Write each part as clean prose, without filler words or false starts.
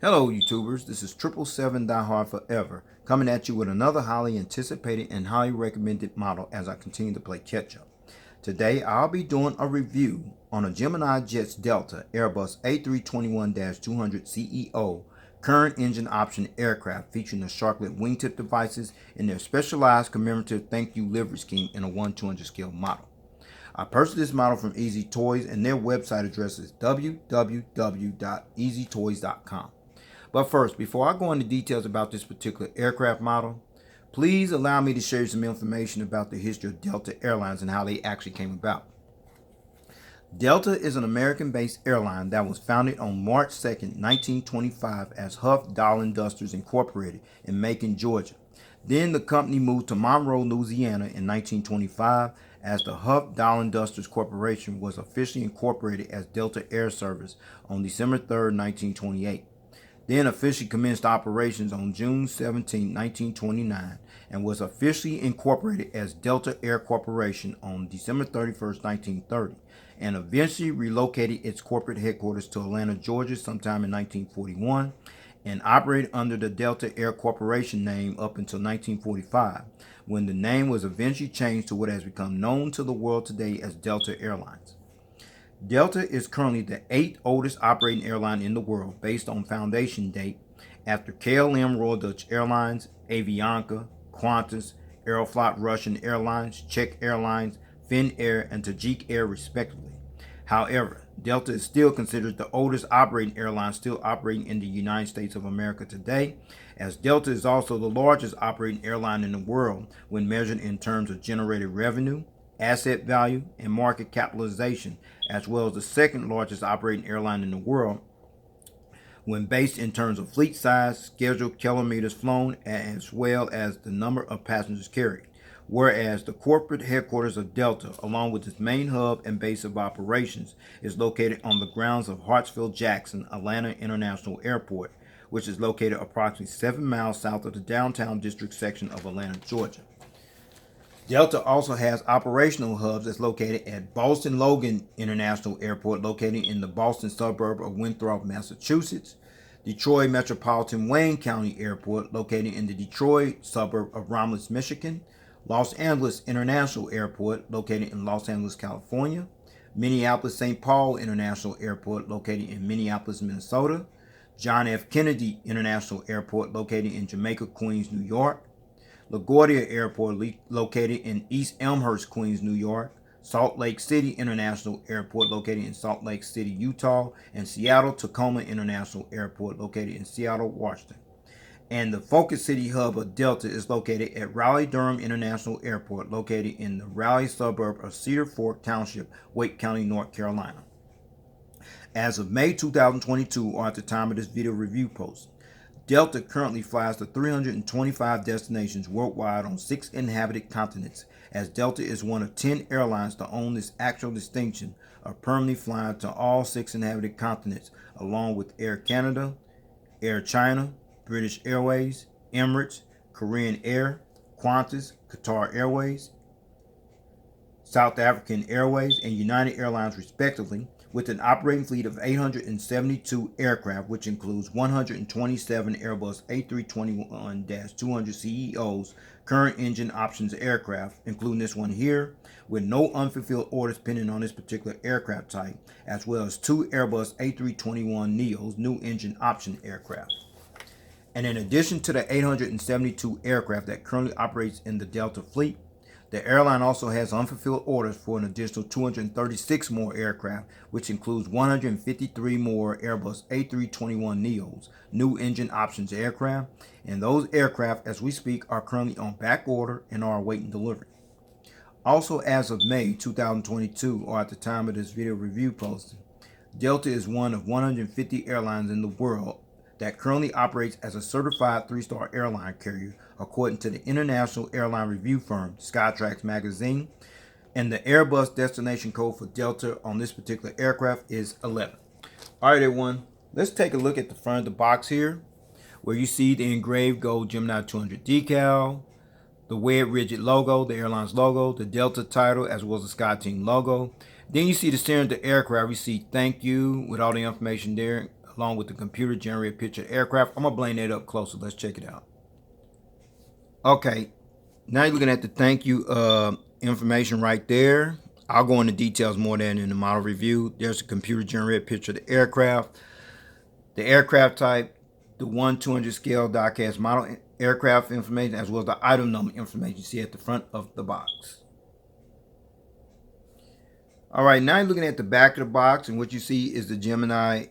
Hello YouTubers, this is 777 Die Hard Forever, coming at you with another highly anticipated and highly recommended model as I continue to play catch up. Today I'll be doing a review on a Gemini Jets Delta Airbus A321-200 CEO current engine option aircraft featuring the Sharklet wingtip devices in their specialized commemorative thank you livery scheme in a 1/200 scale model. I purchased this model from Easy Toys and their website address is www.easytoys.com. But first, before I go into details about this particular aircraft model, please allow me to share you some information about the history of Delta Airlines and how they actually came about. Delta is an American-based airline that was founded on March 2nd, 1925 as Huff Doll Industries Incorporated in Macon, Georgia. Then the company moved to Monroe, Louisiana in 1925 as the Huff Doll Industries Corporation was officially incorporated as Delta Air Service on December 3rd, 1928. Then officially commenced operations on June 17, 1929, and was officially incorporated as Delta Air Corporation on December 31st, 1930, and eventually relocated its corporate headquarters to Atlanta, Georgia sometime in 1941, and operated under the Delta Air Corporation name up until 1945, when the name was eventually changed to what has become known to the world today as Delta Airlines. Delta is currently the 8th oldest operating airline in the world based on foundation date after KLM Royal Dutch Airlines, Avianca, Qantas, Aeroflot Russian Airlines, Czech Airlines, Finnair, and Tajik Air respectively. However, Delta is still considered the oldest operating airline still operating in the United States of America today, as Delta is also the largest operating airline in the world when measured in terms of generated revenue, asset value, and market capitalization, as well as the second largest operating airline in the world when based in terms of fleet size, scheduled kilometers flown, as well as the number of passengers carried. Whereas the corporate headquarters of Delta, along with its main hub and base of operations, is located on the grounds of Hartsfield-Jackson Atlanta International Airport, which is located approximately 7 miles south of the downtown district section of Atlanta, Georgia. Delta also has operational hubs that's located at Boston Logan International Airport, located in the Boston suburb of Winthrop, Massachusetts, Detroit Metropolitan Wayne County Airport, located in the Detroit suburb of Romulus, Michigan, Los Angeles International Airport, located in Los Angeles, California, Minneapolis St. Paul International Airport, located in Minneapolis, Minnesota, John F. Kennedy International Airport, located in Jamaica, Queens, New York, LaGuardia Airport, located in East Elmhurst, Queens, New York, Salt Lake City International Airport, located in Salt Lake City, Utah, and Seattle Tacoma International Airport, located in Seattle, Washington. And the Focus City hub of Delta is located at Raleigh-Durham International Airport, located in the Raleigh suburb of Cedar Fork Township, Wake County, North Carolina. As of May 2022, or at the time of this video review post, Delta currently flies to 325 destinations worldwide on 6 inhabited continents, as Delta is one of 10 airlines to own this actual distinction of permanently flying to all 6 inhabited continents, along with Air Canada, Air China, British Airways, Emirates, Korean Air, Qantas, Qatar Airways, South African Airways, and United Airlines respectively, with an operating fleet of 872 aircraft, which includes 127 Airbus A321-200 CEOs current engine options aircraft, including this one here, with no unfulfilled orders pending on this particular aircraft type, as well as 2 Airbus A321neos new engine option aircraft. And in addition to the 872 aircraft that currently operates in the Delta fleet, the airline also has unfulfilled orders for an additional 236 more aircraft, which includes 153 more Airbus A321neos, new engine options aircraft, and those aircraft, as we speak, are currently on back order and are awaiting delivery. Also, as of May 2022, or at the time of this video review posting, Delta is one of 150 airlines in the world that currently operates as a certified 3-star airline carrier, according to the international airline review firm Skytrax magazine, and the Airbus destination code for Delta on this particular aircraft is 11. All right, everyone, let's take a look at the front of the box here, where you see the engraved gold Gemini 200 decal, the web rigid logo, the airline's logo, the Delta title, as well as the SkyTeam logo. Then you see the steering of the aircraft. We see thank you with all the information there, along with the computer generated picture of the aircraft. I'm gonna bring that up closer. Let's check it out. Okay, now you're looking at the thank you information right there. I'll go into details more than in the model review. There's a computer generated picture of the aircraft type, the 1/200 scale die-cast model aircraft information, as well as the item number information you see at the front of the box. All right, now you're looking at the back of the box, and what you see is the Gemini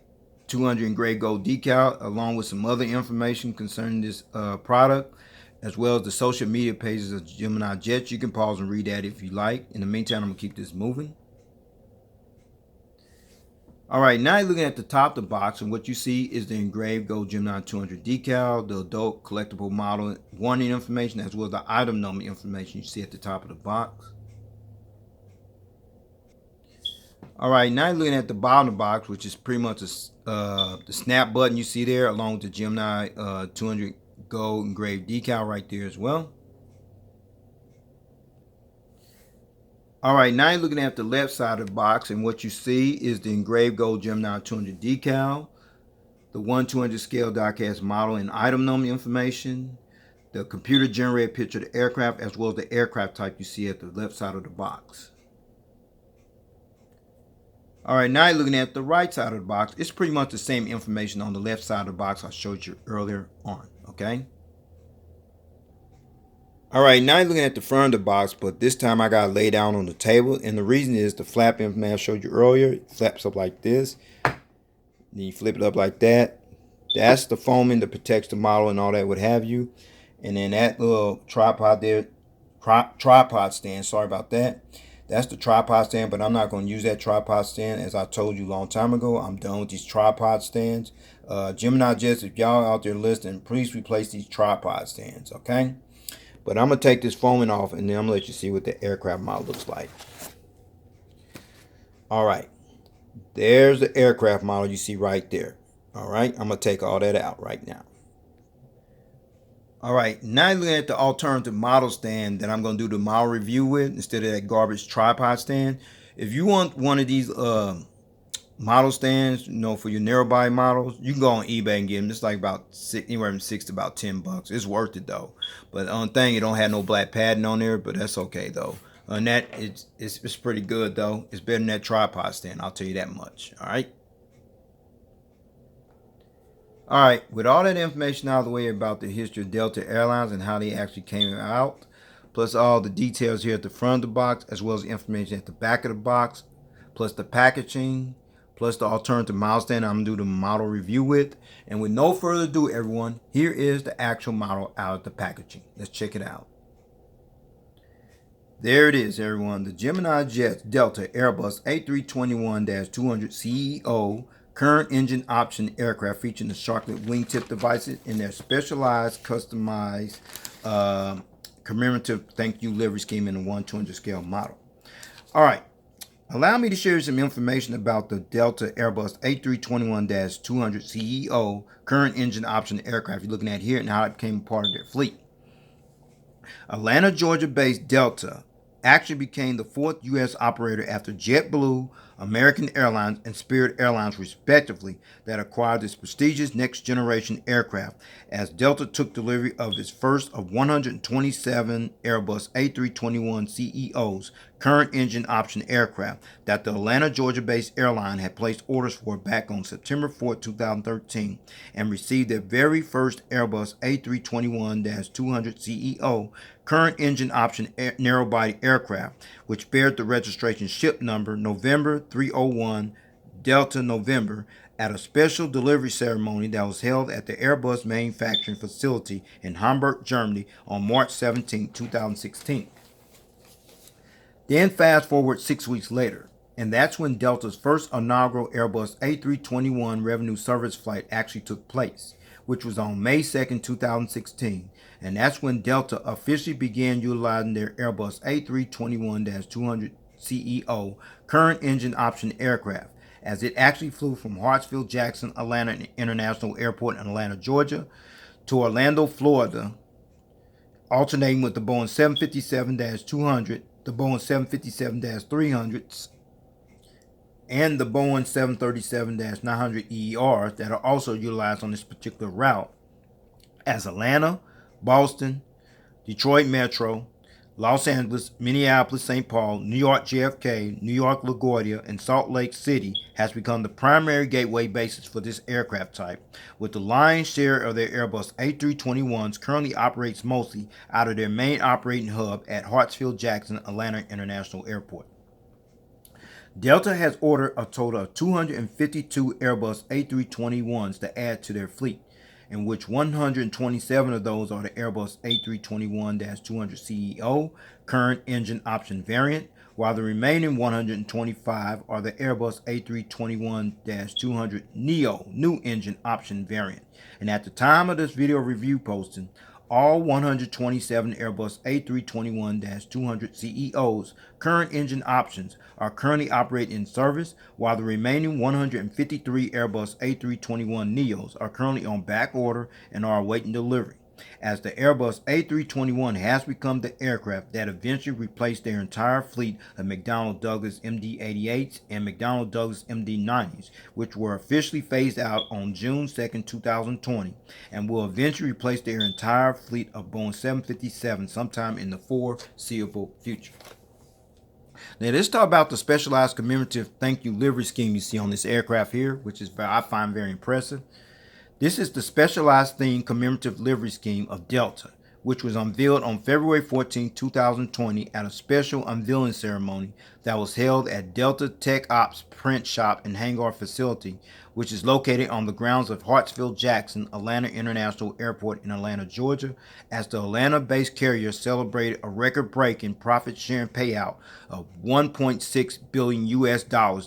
200 engraved gold decal, along with some other information concerning this product, as well as the social media pages of Gemini Jets. You can pause and read that if you like. In the meantime, I'm going to keep this moving. All right, now you're looking at the top of the box, and what you see is the engraved gold Gemini 200 decal, the adult collectible model warning information, as well as the item number information you see at the top of the box. All right, now you're looking at the bottom of the box, which is pretty much the snap button you see there, along with the Gemini 200 gold engraved decal right there as well. All right, now you're looking at the left side of the box, and what you see is the engraved gold Gemini 200 decal, the 1/200 scale die-cast model and item number information, the computer generated picture of the aircraft, as well as the aircraft type you see at the left side of the box. All right, now you're looking at the right side of the box. It's pretty much the same information on the left side of the box I showed you earlier on, okay? All right, now you're looking at the front of the box, but this time I got it laid down on the table, and the reason is the flap information I showed you earlier. It flaps up like this. Then you flip it up like that. That's the foaming that protects the model and all that, what have you. And then that little tripod there, tripod stand, sorry about that. That's the tripod stand, but I'm not going to use that tripod stand. As I told you a long time ago, I'm done with these tripod stands. Gemini Jets, if y'all out there listening, please replace these tripod stands, okay? But I'm going to take this foaming off, and then I'm going to let you see what the aircraft model looks like. All right. There's the aircraft model you see right there. All right. I'm going to take all that out right now. All right, now you're looking at the alternative model stand that I'm going to do the model review with instead of that garbage tripod stand. If you want one of these model stands, you know, for your narrow body models, you can go on eBay and get them. It's like about anywhere from $6 to about $10. It's worth it though. But on thing, it don't have no black padding on there, but that's okay though. On that, it's pretty good though. It's better than that tripod stand. I'll tell you that much. All right. All right, with all that information out of the way about the history of Delta Airlines and how they actually came out, plus all the details here at the front of the box, as well as the information at the back of the box, plus the packaging, plus the alternative model stand I'm going to do the model review with. And with no further ado, everyone, here is the actual model out of the packaging. Let's check it out. There it is, everyone. The Gemini Jets Delta Airbus A321-200 CEO current engine option aircraft featuring the Sharklet wingtip devices in their specialized, customized, commemorative thank you livery scheme in the 1/200 scale model. All right. Allow me to share some information about the Delta Airbus A321-200 CEO current engine option aircraft you're looking at here and how it became part of their fleet. Atlanta, Georgia-based Delta actually became the fourth U.S. operator after JetBlue, American Airlines, and Spirit Airlines, respectively, that acquired this prestigious next-generation aircraft, as Delta took delivery of its first of 127 Airbus A321 CEOs, current engine option aircraft, that the Atlanta, Georgia-based airline had placed orders for back on September 4, 2013, and received their very first Airbus A321-200 CEO current engine option narrow-body aircraft, which bears the registration ship number November 301 Delta November, at a special delivery ceremony that was held at the Airbus manufacturing facility in Hamburg, Germany on March 17, 2016. Then fast forward 6 weeks later, and that's when Delta's first inaugural Airbus A321 revenue service flight actually took place, which was on May 2nd, 2016, and that's when Delta officially began utilizing their Airbus A321-200 CEO current engine option aircraft, as it actually flew from Hartsfield-Jackson Atlanta International Airport in Atlanta, Georgia, to Orlando, Florida, alternating with the Boeing 757-200, the Boeing 757-300s, and the Boeing 737-900ER that are also utilized on this particular route as Atlanta, Boston, Detroit Metro, Los Angeles, Minneapolis, St. Paul, New York JFK, New York LaGuardia, and Salt Lake City has become the primary gateway basis for this aircraft type, with the lion's share of their Airbus A321s currently operates mostly out of their main operating hub at Hartsfield-Jackson Atlanta International Airport. Delta has ordered a total of 252 Airbus A321s to add to their fleet, in which 127 of those are the Airbus A321-200 CEO current engine option variant, while the remaining 125 are the Airbus A321-200 Neo new engine option variant. And at the time of this video review posting, all 127 Airbus A321-200 CEOs current engine options are currently operating in service, while the remaining 153 Airbus A321 Neos are currently on back order and are awaiting delivery, as the Airbus A321 has become the aircraft that eventually replaced their entire fleet of McDonnell Douglas MD-88s and McDonnell Douglas MD-90s, which were officially phased out on June 2, 2020, and will eventually replace their entire fleet of Boeing 757 sometime in the foreseeable future. Now let's talk about the specialized commemorative thank you livery scheme you see on this aircraft here, which is I find very impressive. This is the specialized themed commemorative livery scheme of Delta, which was unveiled on February 14, 2020 at a special unveiling ceremony that was held at Delta Techops print shop and hangar facility, which is located on the grounds of Hartsfield-Jackson Atlanta International Airport in Atlanta, Georgia, as the Atlanta-based carrier celebrated a record-breaking profit-sharing payout of $1.6 billion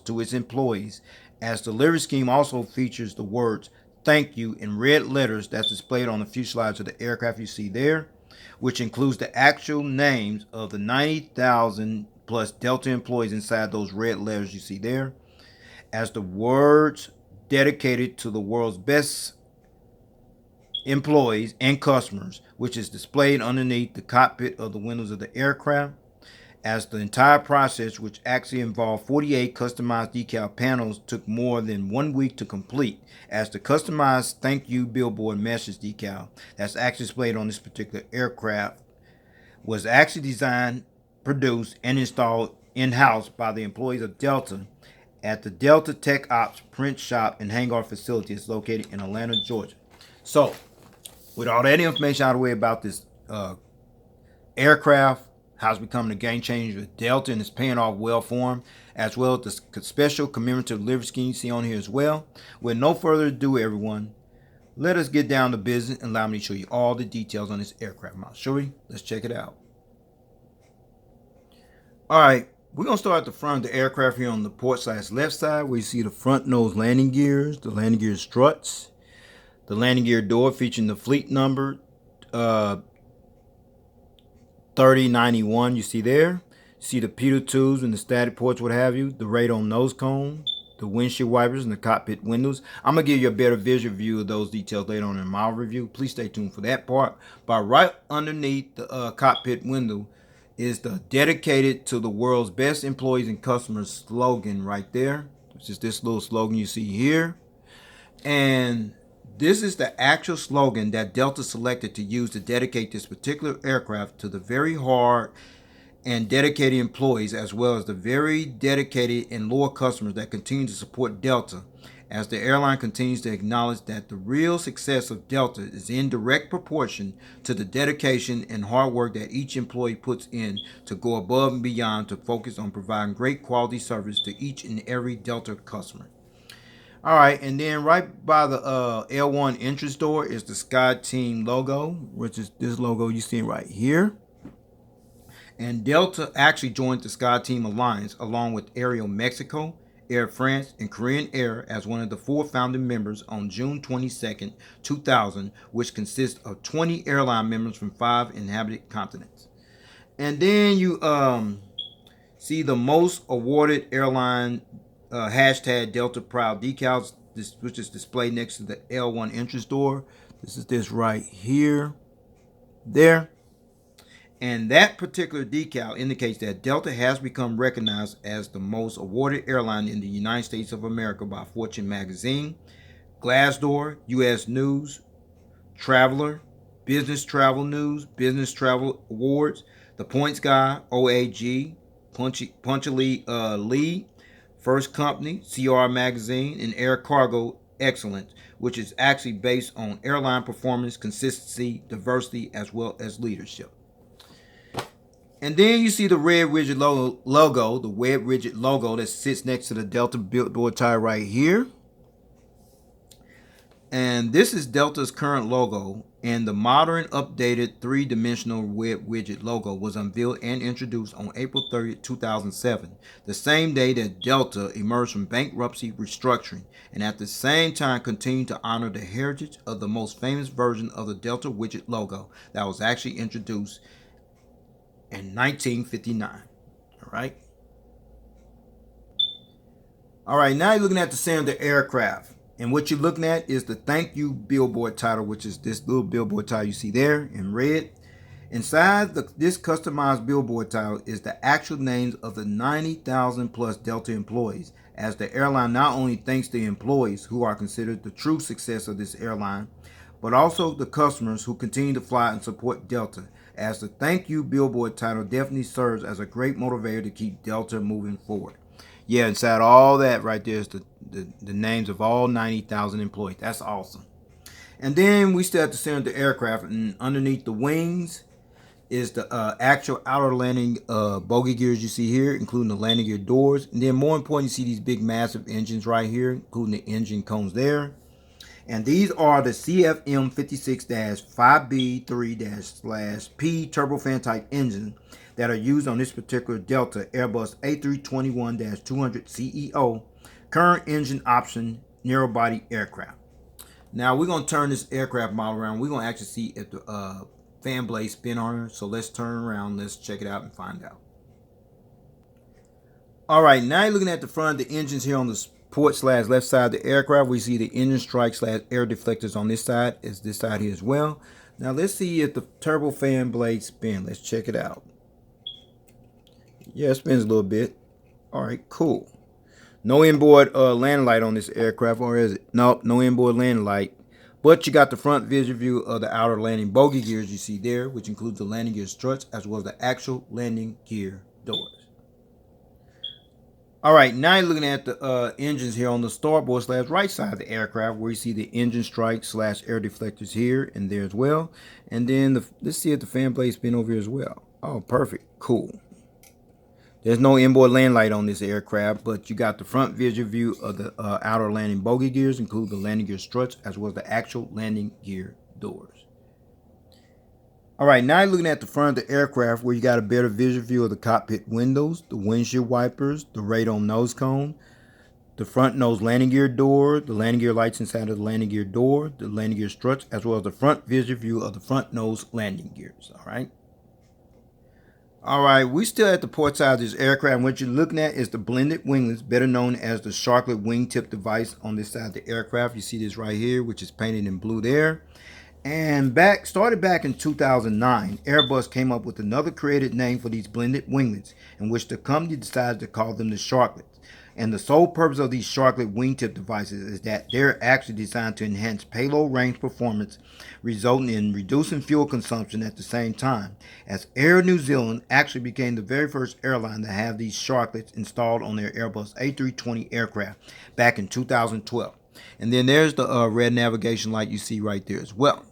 to its employees, as the livery scheme also features the words "Thank you" in red letters that's displayed on the fuselage of the aircraft you see there, which includes the actual names of the 90,000 plus Delta employees inside those red letters you see there, as the words dedicated to the world's best employees and customers, which is displayed underneath the cockpit of the windows of the aircraft, as the entire process, which actually involved 48 customized decal panels, took more than 1 week to complete, as the customized thank you billboard message decal that's actually displayed on this particular aircraft was actually designed, produced, and installed in-house by the employees of Delta at the Delta Techops print shop and hangar facility. It's located in Atlanta, Georgia. So, with all that information out of the way about this aircraft, how it's becoming a game changer with Delta and it's paying off well for them, as well as the special commemorative livery scheme you see on here as well. With no further ado, everyone, let us get down to business and allow me to show you all the details on this aircraft model. Shall we? Let's check it out. All right, we're going to start at the front of the aircraft here on the port/left side, where you see the front nose landing gears, the landing gear struts, the landing gear door featuring the fleet number 3091 you see there. You see the pitot tubes and the static ports, what have you, the radome nose cone, the windshield wipers, and the cockpit windows. I'm going to give you a better visual view of those details later on in my review. Please stay tuned for that part. But right underneath the cockpit window is the dedicated to the world's best employees and customers slogan right there, which is this little slogan you see here. And this is the actual slogan that Delta selected to use to dedicate this particular aircraft to the very hard and dedicated employees, as well as the very dedicated and loyal customers that continue to support Delta, as the airline continues to acknowledge that the real success of Delta is in direct proportion to the dedication and hard work that each employee puts in to go above and beyond to focus on providing great quality service to each and every Delta customer. All right, and then right by the L1 entrance door is the Sky Team logo, which is this logo you see right here. And Delta actually joined the Sky Team Alliance along with Aero Mexico, Air France, and Korean Air as one of the 4 founding members on June 22nd, 2000, which consists of 20 airline members from 5 inhabited continents. And then you see the most awarded airline hashtag Delta Proud decals, which is displayed next to the L1 entrance door. This is this right here, there. And that particular decal indicates that Delta has become recognized as the most awarded airline in the United States of America by Fortune magazine, Glassdoor, U.S. News, Traveler, Business Travel News, Business Travel Awards, The Points Guy, OAG, Punchily Lee, First Company, CR Magazine, and Air Cargo Excellence, which is actually based on airline performance, consistency, diversity, as well as leadership. And then you see the red rigid logo, the red rigid logo that sits next to the Delta Billboard tire right here. And this is Delta's current logo, and the modern updated three-dimensional web widget logo was unveiled and introduced on April 30, 2007, the same day that Delta emerged from bankruptcy restructuring, and at the same time continued to honor the heritage of the most famous version of the Delta widget logo that was actually introduced in 1959. All right. All right, now you're looking at the center of the aircraft. And what you're looking at is the thank you billboard title, which is this little billboard title you see there in red. Inside this customized billboard title is the actual names of the 90,000 plus Delta employees, as the airline not only thanks the employees who are considered the true success of this airline, but also the customers who continue to fly and support Delta, as the thank you billboard title definitely serves as a great motivator to keep Delta moving forward. Yeah, inside all that right there is the names of all 90,000 employees. That's awesome. And then we still at the center of the aircraft, and underneath the wings is the actual outer landing bogey gears you see here, including the landing gear doors. And then more important, you see these big massive engines right here, including the engine cones there. And these are the CFM 56-5B3-/P turbofan type engines that are used on this particular Delta Airbus A321-200 CEO current engine option narrow body aircraft. Now we're going to turn this aircraft model around. We're going to actually see if the fan blade spin on her. So let's turn around. Let's check it out and find out. All right, now you're looking at the front of the engines here on the port/left side of the aircraft. We see the engine strike/air deflectors on this side, is this side here as well. Now let's see if the turbofan blade spin. Let's check it out. Yeah, it spins a little bit. All right, cool. No inboard landing light on this aircraft, or is it? Nope, no inboard landing light. But you got the front visual view of the outer landing bogey gears you see there, which includes the landing gear struts as well as the actual landing gear doors. All right, now you're looking at the engines here on the starboard/right side of the aircraft, where you see the engine strike/air deflectors here and there as well. And then let's see if the fan blade spin over here as well. Oh, perfect. Cool. There's no inboard landing light on this aircraft, but you got the front visual view of the outer landing bogey gears, include the landing gear struts, as well as the actual landing gear doors. All right, now you're looking at the front of the aircraft, where you got a better visual view of the cockpit windows, the windshield wipers, the radome nose cone, the front nose landing gear door, the landing gear lights inside of the landing gear door, the landing gear struts, as well as the front visual view of the front nose landing gears. All right. All right, we're still at the port side of this aircraft, and what you're looking at is the blended winglets, better known as the Sharklet wingtip device on this side of the aircraft. You see this right here, which is painted in blue there. And started back in 2009, Airbus came up with another creative name for these blended winglets, in which the company decided to call them the Sharklets. And the sole purpose of these Sharklet wingtip devices is that they're actually designed to enhance payload range performance, resulting in reducing fuel consumption at the same time, as Air New Zealand actually became the very first airline to have these Sharklets installed on their Airbus A320 aircraft back in 2012. And then there's the red navigation light you see right there as well.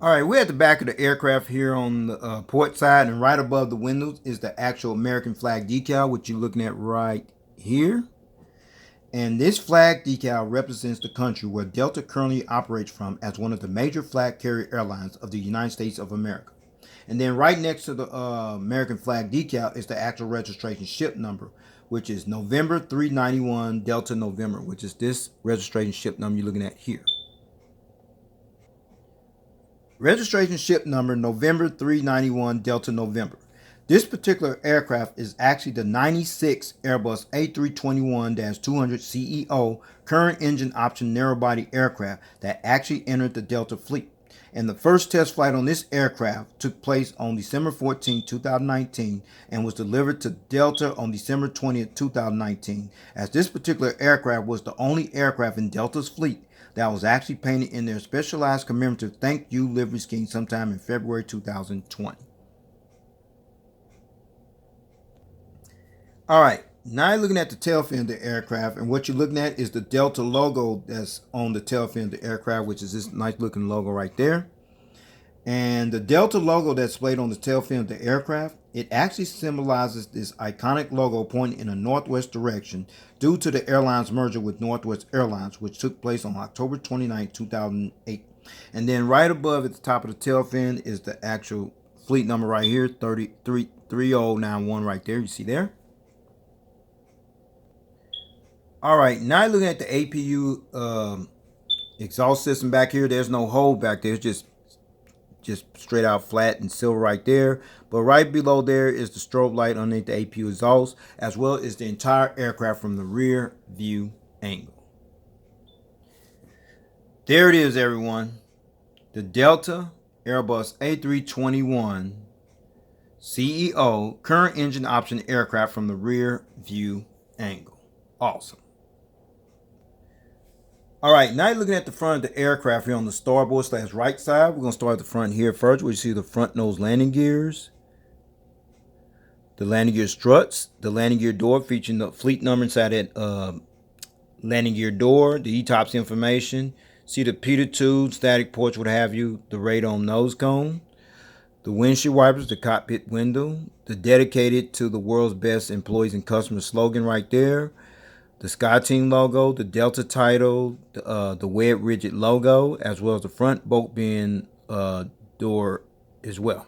All right, we're at the back of the aircraft here on the port side, and right above the windows is the actual American flag decal, which you're looking at right here. And this flag decal represents the country where Delta currently operates from as one of the major flag carrier airlines of the United States of America. And then right next to the American flag decal is the actual registration ship number, which is November 391 Delta November, which is this registration ship number you're looking at here. Registration ship number November 391 Delta November. This particular aircraft is actually the 96 Airbus A321-200 CEO current engine option narrow body aircraft that actually entered the Delta fleet. And the first test flight on this aircraft took place on December 14, 2019, and was delivered to Delta on December 20th, 2019, as this particular aircraft was the only aircraft in Delta's fleet that was actually painted in their specialized commemorative thank you livery scheme sometime in February 2020. All right, now you're looking at the tail fin of the aircraft, and what you're looking at is the Delta logo that's on the tail fin of the aircraft, which is this nice looking logo right there. And the Delta logo that's displayed on the tail fin of the aircraft, it actually symbolizes this iconic logo pointing in a northwest direction due to the airline's merger with Northwest Airlines, which took place on October 29, 2008. And then right above at the top of the tail fin is the actual fleet number right here, 3091 right there. You see there? All right, now looking at the APU exhaust system back here. There's no hole back there. It's just straight out flat and silver right there. But right below there is the strobe light underneath the APU exhaust, as well as the entire aircraft from the rear view angle. There it is, everyone. The Delta Airbus A321 CEO current engine option aircraft from the rear view angle. Awesome. All right, now you're looking at the front of the aircraft here on the starboard / right side. We're going to start at the front here first, where you see the front nose landing gears, the landing gear struts, the landing gear door featuring the fleet number inside that landing gear door, the ETOPS information, see the pitot tube, static ports, what have you, the radome nose cone, the windshield wipers, the cockpit window, the dedicated to the world's best employees and customers slogan right there, the SkyTeam logo, the Delta title, the Web Rigid logo, as well as the front boat bin door as well.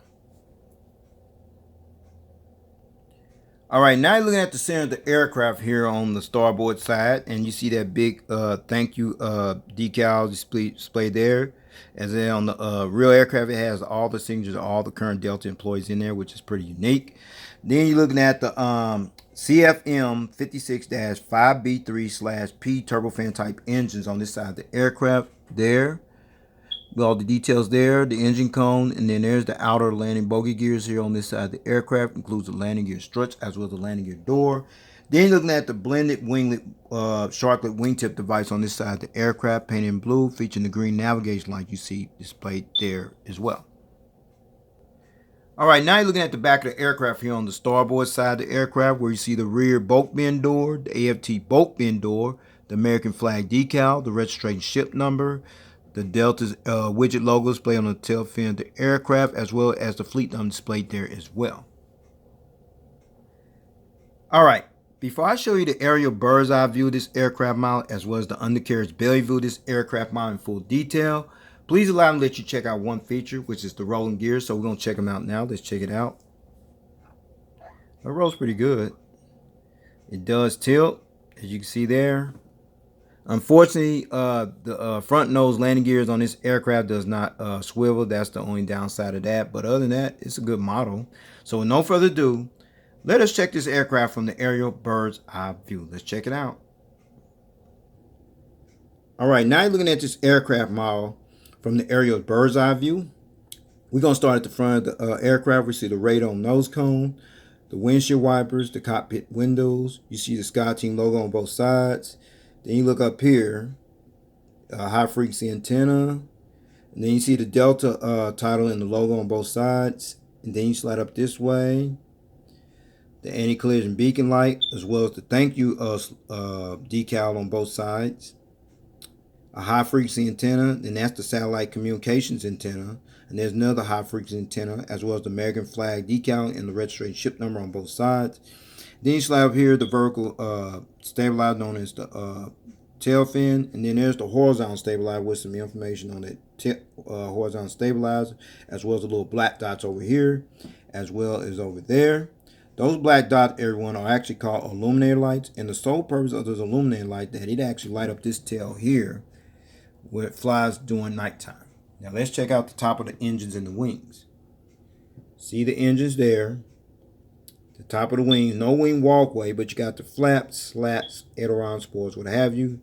All right, now you're looking at the center of the aircraft here on the starboard side, and you see that big thank you decal displayed there. As then on the real aircraft, it has all the signatures of all the current Delta employees in there, which is pretty unique. Then you're looking at the CFM 56-5B3/P turbofan type engines on this side of the aircraft there. With all the details there, the engine cone, and then there's the outer landing bogey gears here on this side of the aircraft, includes the landing gear struts as well as the landing gear door. Then you're looking at the blended winglet Sharklet wingtip device on this side of the aircraft, painted in blue, featuring the green navigation light you see displayed there as well. All right, now you're looking at the back of the aircraft here on the starboard side of the aircraft, where you see the rear boat bin door, the AFT boat bin door, the American flag decal, the registration ship number, the Delta's widget logo displayed on the tail fin of the aircraft, as well as the fleet number displayed there as well. All right, before I show you the aerial bird's eye view of this aircraft model, as well as the undercarriage belly view of this aircraft model in full detail, please allow me to let you check out one feature, which is the rolling gears. So we're going to check them out now. Let's check it out. It rolls pretty good. It does tilt, as you can see there. Unfortunately, the front nose landing gears on this aircraft does not swivel. That's the only downside of that. But other than that, it's a good model. So with no further ado, let us check this aircraft from the aerial bird's eye view. Let's check it out. All right, now you're looking at this aircraft model from the aerial bird's eye view. We're going to start at the front of the aircraft. We see the radome nose cone, the windshield wipers, the cockpit windows. You see the SkyTeam logo on both sides. Then you look up here, high frequency antenna. And then you see the Delta title and the logo on both sides. And then you slide up this way, the anti-collision beacon light, as well as the thank you decal on both sides. A high frequency antenna, and that's the satellite communications antenna. And there's another high frequency antenna, as well as the American flag decal and the registration ship number on both sides. Then you slide up here the vertical stabilizer known as the tail fin, and then there's the horizontal stabilizer with some information on that horizontal stabilizer, as well as the little black dots over here, as well as over there. Those black dots, everyone, are actually called illuminator lights, and the sole purpose of those illuminator lights that it actually light up this tail here where it flies during nighttime. Now let's check out the top of the engines and the wings. See the engines there, the top of the wings, no wing walkway, but you got the flaps, slats, aileron supports, what have you.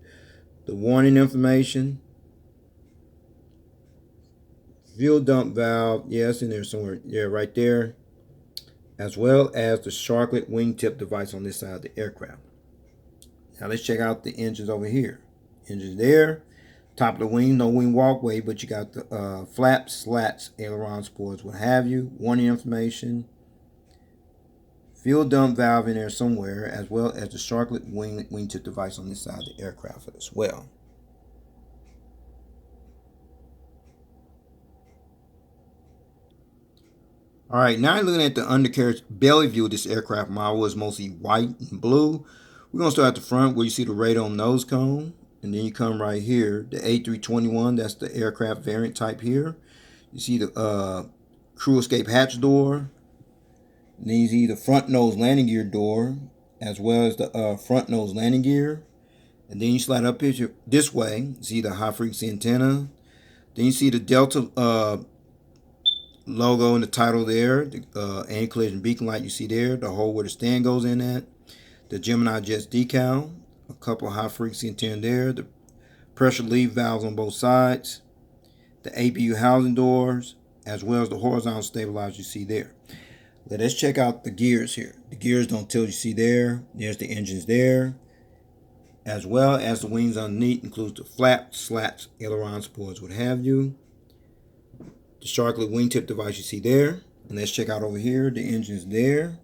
The warning information, fuel dump valve. Yes, in there somewhere. Yeah, right there. As well as the Sharklet wingtip device on this side of the aircraft. Now let's check out the engines over here. Engines there. Top of the wing, no wing walkway, but you got the flaps, slats, aileron supports, what have you. Warning information. Fuel dump valve in there somewhere, as well as the Sharklet wingtip device on this side of the aircraft as well. All right, now you're looking at the undercarriage belly view of this aircraft model. Is mostly white and blue. We're going to start at the front where you see the radome nose cone. And then you come right here, the A321, that's the aircraft variant type here. You see the crew escape hatch door. And then you see the front nose landing gear door, as well as the front nose landing gear. And then you slide up here this way, you see the high frequency antenna. Then you see the Delta logo and the title there, the anti-collision beacon light you see there, the hole where the stand goes in at, the Gemini Jets decal, a couple high frequency antenna there, the pressure relief valves on both sides, the APU housing doors, as well as the horizontal stabilizer you see there. Let's check out the gears here. The gears don't tilt you see there. There's the engines there, as well as the wings underneath, includes the flaps, slats, aileron supports, what have you. The Sharklet wingtip device you see there. And let's check out over here, the engines there.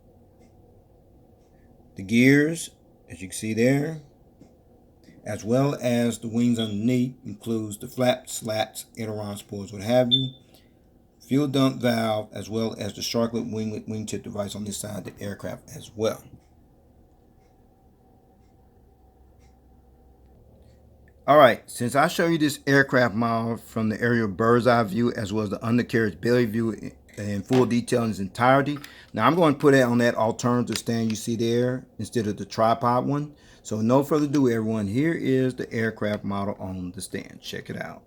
The gears, as you can see there, as well as the wings underneath, includes the flaps, slats, aileron supports, what have you. Fuel dump valve, as well as the Sharklet wingtip device on this side of the aircraft as well. All right, since I show you this aircraft model from the aerial bird's eye view as well as the undercarriage belly view in full detail in its entirety, now I'm going to put it on that alternative stand you see there instead of the tripod one. So no further ado, everyone, here is the aircraft model on the stand. Check it out.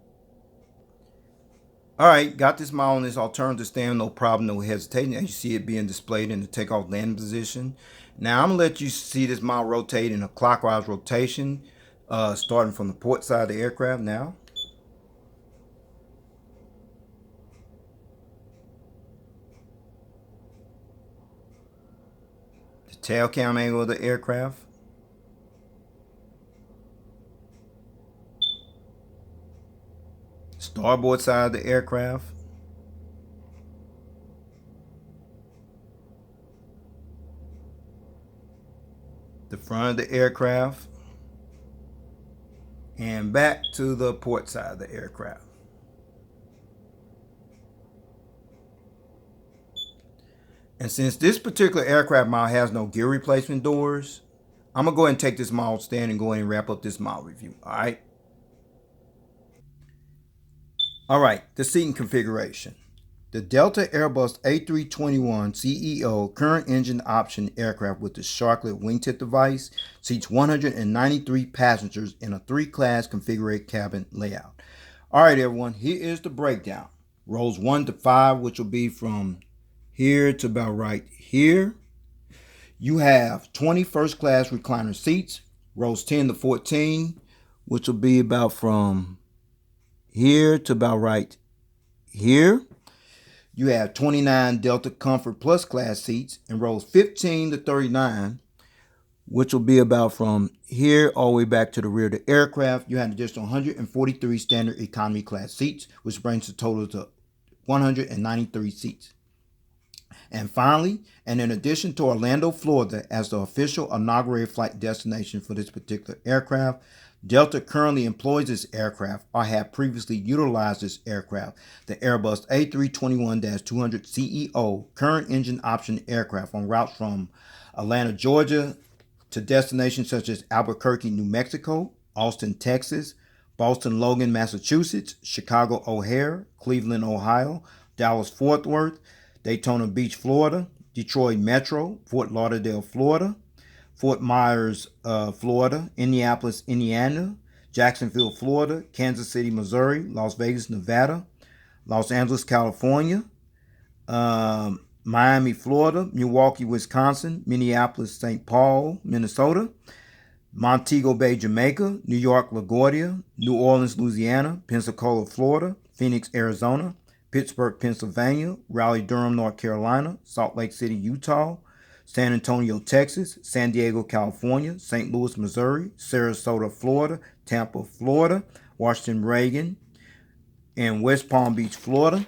All right, got this model on this alternative stand, no problem, no hesitation. As you see it being displayed in the takeoff landing position. Now I'm gonna let you see this model rotate in a clockwise rotation, starting from the port side of the aircraft now. The tail cam angle of the aircraft. Starboard side of the aircraft. The front of the aircraft. And back to the port side of the aircraft. And since this particular aircraft model has no gear replacement doors, I'm going to go ahead and take this model stand and go ahead and wrap up this model review. All right. All right, the seating configuration. The Delta Airbus A321 CEO current engine option aircraft with the Sharklet wingtip device seats 193 passengers in a 3-class configured cabin layout. All right, everyone, here is the breakdown. Rows 1 to 5, which will be from here to about right here. You have 20 first class recliner seats. Rows 10 to 14, which will be about from here to about right here. You have 29 Delta Comfort Plus class seats in rows 15 to 39, which will be about from here all the way back to the rear of the aircraft. You have an additional 143 standard economy class seats, which brings the total to 193 seats. And finally, and in addition to Orlando, Florida as the official inaugurated flight destination for this particular aircraft, Delta currently employs this aircraft or have previously utilized this aircraft, the Airbus A321-200 CEO current engine option aircraft on routes from Atlanta, Georgia to destinations such as Albuquerque, New Mexico, Austin, Texas, Boston Logan, Massachusetts, Chicago O'Hare, Cleveland, Ohio, Dallas Fort Worth, Daytona Beach, Florida, Detroit Metro, Fort Lauderdale, Florida, Fort Myers, Florida, Indianapolis, Indiana, Jacksonville, Florida, Kansas City, Missouri, Las Vegas, Nevada, Los Angeles, California, Miami, Florida, Milwaukee, Wisconsin, Minneapolis, St. Paul, Minnesota, Montego Bay, Jamaica, New York, LaGuardia, New Orleans, Louisiana, Pensacola, Florida, Phoenix, Arizona, Pittsburgh, Pennsylvania, Raleigh, Durham, North Carolina, Salt Lake City, Utah, San Antonio, Texas, San Diego, California, St. Louis, Missouri, Sarasota, Florida, Tampa, Florida, Washington, Reagan, and West Palm Beach, Florida.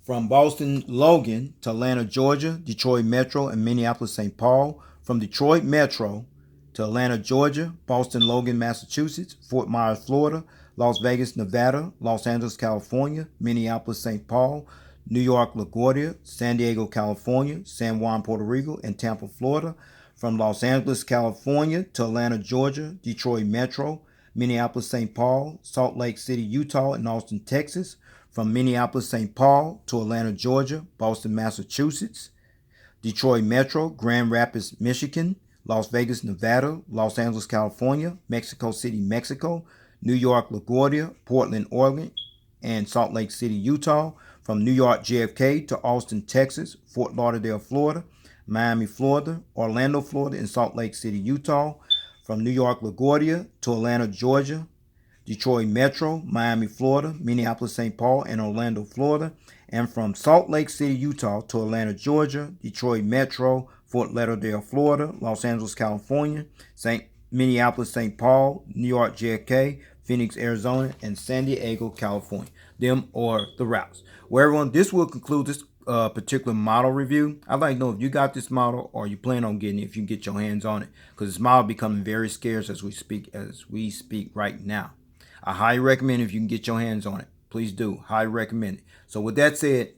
From Boston, Logan to Atlanta, Georgia, Detroit Metro, and Minneapolis, St. Paul. From Detroit Metro to Atlanta, Georgia, Boston, Logan, Massachusetts, Fort Myers, Florida, Las Vegas, Nevada, Los Angeles, California, Minneapolis, St. Paul, New York, LaGuardia, San Diego, California, San Juan, Puerto Rico, and Tampa, Florida. From Los Angeles, California to Atlanta, Georgia, Detroit Metro, Minneapolis, St. Paul, Salt Lake City, Utah, and Austin, Texas. From Minneapolis, St. Paul to Atlanta, Georgia, Boston, Massachusetts, Detroit Metro, Grand Rapids, Michigan, Las Vegas, Nevada, Los Angeles, California, Mexico City, Mexico, New York, LaGuardia, Portland, Oregon, and Salt Lake City, Utah. From New York, JFK to Austin, Texas, Fort Lauderdale, Florida, Miami, Florida, Orlando, Florida, and Salt Lake City, Utah. From New York, LaGuardia to Atlanta, Georgia, Detroit Metro, Miami, Florida, Minneapolis, St. Paul, and Orlando, Florida. And from Salt Lake City, Utah to Atlanta, Georgia, Detroit Metro, Fort Lauderdale, Florida, Los Angeles, California, Minneapolis, St. Paul, New York, JFK, Phoenix, Arizona, and San Diego, California. Them are the routes. Well, everyone, this will conclude this particular model review. I'd like to know if you got this model or you plan on getting it, if you can get your hands on it, because this model is becoming very scarce as we speak right now. I highly recommend if you can get your hands on it. Please do. Highly recommend it. So with that said,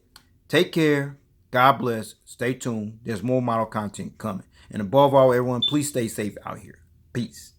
take care. God bless. Stay tuned. There's more model content coming. And above all, everyone, please stay safe out here. Peace.